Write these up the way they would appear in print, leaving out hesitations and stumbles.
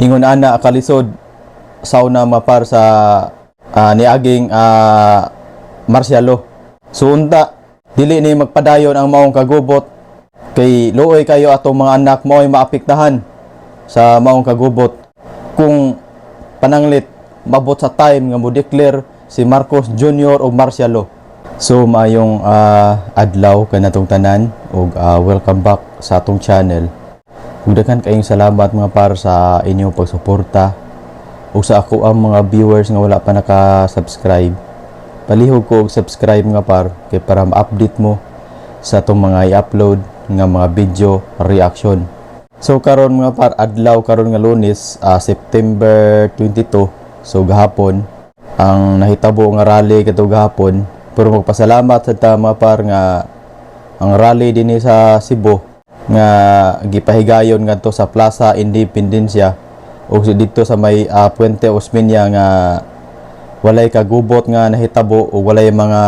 Ingon ana kalisod sauna mapar sa niaging Marcialo. So unta dili ni magpadayon ang maong kagubot kay luoy kayo atong mga anak mo ay maapektahan sa maong kagubot kung pananglit mabot sa time nga mo declare si Marcos Jr. o Marcialo. So maayong adlaw kanatong tanan ug welcome back sa atong channel. Ug daghan kayong salamat mga par sa inyong pagsuporta ug sa ako ang mga viewers nga wala pa naka-subscribe. Palihog ko og subscribe nga par kay para ma-update mo sa atong mga i-upload nga mga video reaction. So karon mga par adlaw karon nga Lunes, September 22. So gahapon ang nahitabo nga rally kadto gahapon. Pero magpasalamat sa mga par nga ang rally dinhi sa Cebu nga gipahigayon ngadto sa Plaza Independencia o dito sa may Puente Osmeña nga walay kagubot nga nahitabo o walay mga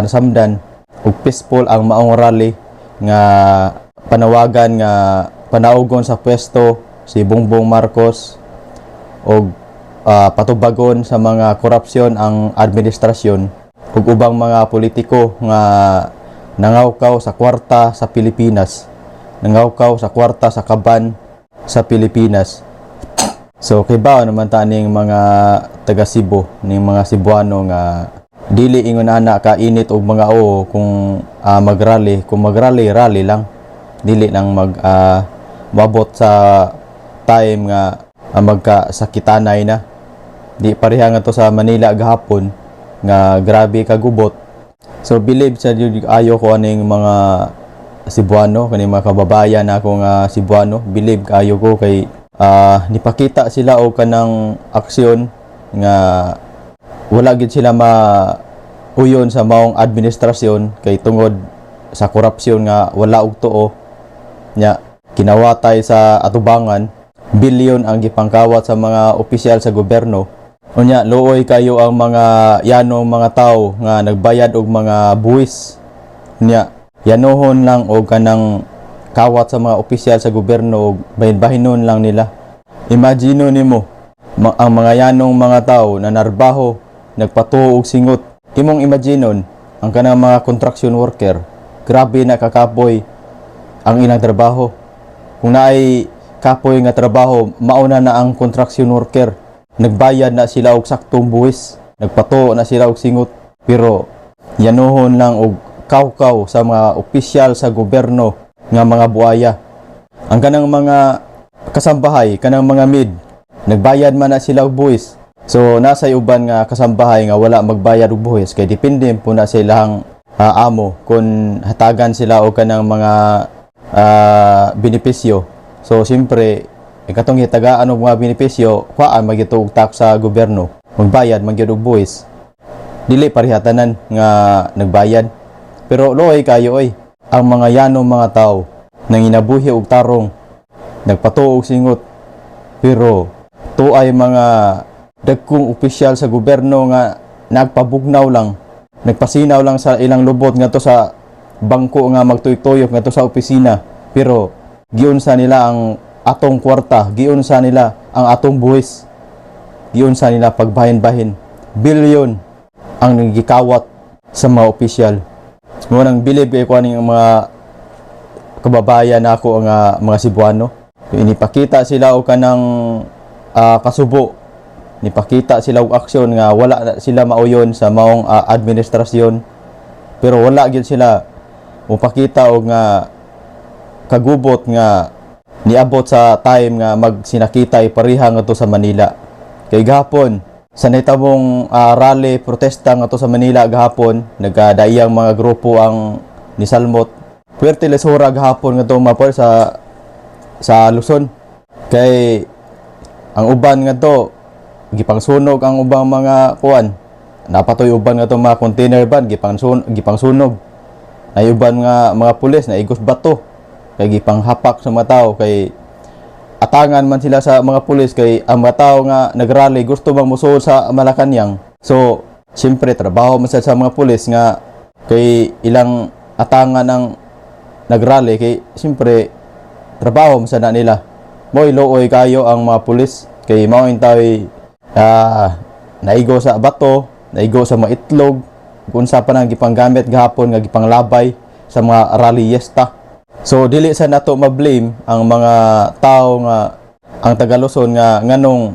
nasamdan ug peaceful ang maong rally nga panawagan nga panaugon sa pwesto si Bongbong Marcos og patubagon sa mga korupsyon ang administrasyon ug ubang mga politiko nga nangawkaw sa kwarta sa Pilipinas, nangawkaw sa kwarta sa kaban sa Pilipinas. So kay bao naman taning mga taga Cebu, ning mga Cebuano nga dili ingon ana ka init og mga kung magrally, kung magrally rally lang, dili lang mabot sa time nga magkasakitanay na. Di pareha nga to sa Manila gahapon nga grabe kagubot. So believe sa ayo ko aning mga Cebuano, kaning mga kababayan ako nga Cebuano, believe kayo ko kay nipakita sila og kanang aksyon nga wala gid sila mauyon sa maong administrasyon kay tungod sa korupsyon nga wala og tuo nya kinawatay sa atubangan, bilyon ang gipangkawat sa mga opisyal sa gobyerno. Unya luoy kayo ang mga yanong mga tao nga nagbayad og mga buwis nya yanohon lang og kanang kawat sa mga opisyal sa gobyerno og bahin-bahinon lang nila. Imagine nimo ang mga yanong mga tao na narbaho nagpatuo og singot. Imong imaginon ang kanang mga construction worker, grabe na kakapoy ang ilang trabaho. Kung naay kapoy nga trabaho, mauna na ang construction worker. Nagbayad na sila og saktong buwis, nagpatuo na sila og singot, pero yanohon lang og kawkaw sa mga opisyal sa gobyerno nga mga buaya. Ang kanang mga kasambahay, kanang mga mid, nagbayad man na sila og buwis. So nasa uban nga kasambahay nga wala magbayad og buwis kay depende po na sa ilang amo kung hatagan sila og kanang mga benepisyo. So siyempre katong hitagaan og mga benepisyo, kuhaan magito og tax sa gobyerno, magbayad magyud og buwis. Dili parihatanan nga nagbayad. Pero loy kayo ang mga yanong mga tao nang inabuhi og tarong, nagpatuo og singot, pero tuay mga dagkong opisyal sa gobyerno nga nagpabugnaw lang, nagpasinaw lang sa ilang lubot ngadto sa bangko nga magtuyok-tuyok ngadto sa opisina, pero giunsa nila ang atong kwarta, giunsa nila ang atong buwis, giunsa nila pagbahin-bahin. Bilyon ang nagikawat sa mga opisyal. Ngunang believe kay ko aning mga kababayan nako ang mga Cebuano. Inipakita sila og kanang kasubo. Nipakita sila og aksyon nga wala sila mauyon sa maong administrasyon. Pero wala gyud sila mopakita og nga kagubot nga niabot sa time nga magsinakitay pareha ngadto sa Manila. Kay gahapon sa nahitabong rally protesta ngadto sa Manila gahapon, nagadaiyang mga grupo ang nisalmot. Puwerte lesora gahapon ngadto mapor sa Luzon. Kay ang uban ngadto gipangsunog ang ubang mga kuan. Napatoy uban ngadto mga container van gipangsunog. Ay uban nga mga pulis na igos bato kay gipanghapak sa mga tao kay atangan man sila sa mga pulis kay ang mga tao nga nagrally gusto bang musuod sa Malacañang. So siyempre trabaho man sa mga pulis nga kay ilang atangan ang nagrally kay siyempre trabaho man sa nila mo'y looy kayo ang mga pulis kay mao intay naigo sa bato, naigo sa mga itlog, kung sa pa nang gipanggamit gahapon nga gipanglabay sa mga rallyesta. So dili sa nato ma-blame ang mga tao nga ang Tagaluson nga nganong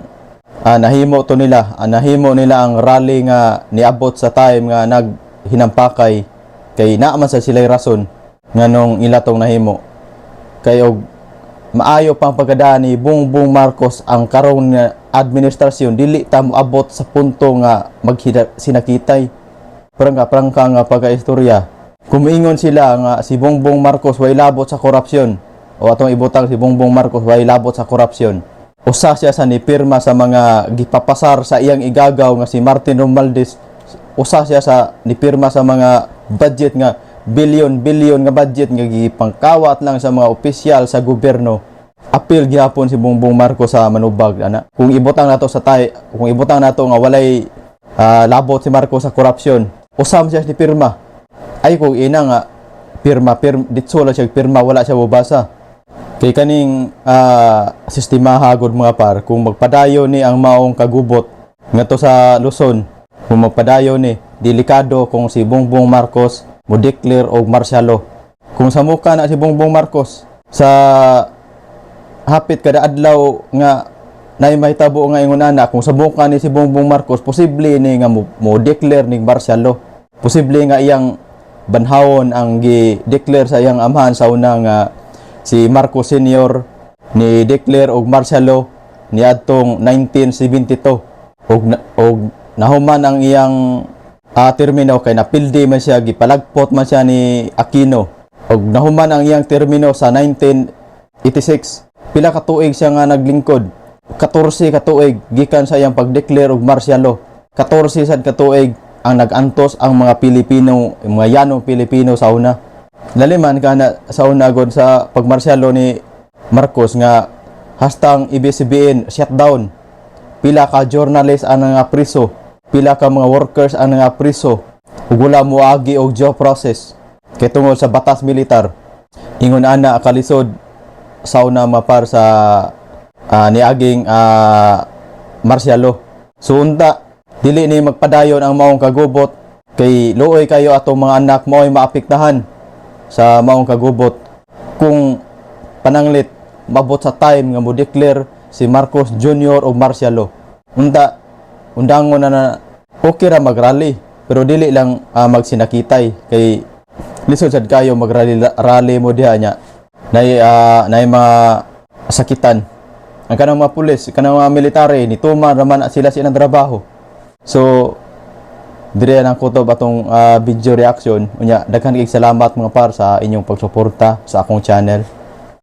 nahimo to nila, nahimo nila ang rally nga niabot sa time nga naghinampakay kay naaman sa sila'y rason nganong ilatong nahimo. Kay og maayo pang pagkadaan ni Bongbong Marcos ang karon nga administrasyon dili ta moabot sa punto nga sinakitay. Prangka nga pagkaistorya. Kumingon sila nga si Bongbong Marcos way labot sa korupsyon o atong ibutang si Bongbong Marcos way labot sa korupsyon. Usa siya sa nipirma sa mga gipapasar sa iyang igagaw nga si Martin Romualdez. Usa siya sa nipirma sa mga budget nga billion nga budget nga gipangkawat lang sa mga opisyal sa gobyerno. Apil gihapon si Bongbong Marcos sa manubag ana. Kung ibutang nato nga walay labot si Marcos sa korupsyon, usam siya ni pirma. Ay kung ina nga pirma ditso lang siya pirma, wala siya bubasa. Kay kaning sistema hagod mga par, kung magpadayo ni ang maong kagubot ngadto sa Luzon, kung magpadayo ni delikado kung si Bongbong Marcos mo declare og martial law. Kung sa muka na si Bongbong Marcos sa hapit kada adlaw nga nay mahitabo nga ingon ana, kung sa muka ni si Bongbong Marcos posible ni nga mo declare ning martial law. Posible nga iyang banhawon ang gi-declare sa iyang amahan sa una nga si Marcos Sr. ni declare og martial law niadtong 1972 og nahuman ang iyang termino kay napildi man siya, gipalagpot man siya ni Aquino og nahuman ang iyang termino sa 1986. Pila ka tuig siya nga naglingkod, 14 ka tuig gikan sa iyang pag-declare og martial law. 14 sad ka tuig ang nagantos ang mga Pilipino, mga yanong Pilipino sa una. Laliman ka na sa una god sa pagmartial law ni Marcos nga hastang ABS-CBN shutdown. Pila ka journalist ang nga priso, pila ka mga workers ang nga priso, ug wala moagi og due process kay tungod sa batas militar. Ingon ana kalisod sa una mapar sa niaging martial law. So unta dili ni magpadayon ang maong kagubot kay luoy kayo atong mga anak mao'y maapektahan sa maong kagubot kung pananglit mabot sa time nga mo declare si Marcos Jr. og martial law. Undangon na okay ra magrally pero dili lang magsinakitay kay lisod sad kayo magrally mo diha nya nay mga sakitan. Ang kanang mga pulis, kanang mga military ni tuman raman sila silang trabaho. So dire nang kutob atong video reaction unya. Daghan kay salamat mga par sa inyong pagsuporta sa akong channel.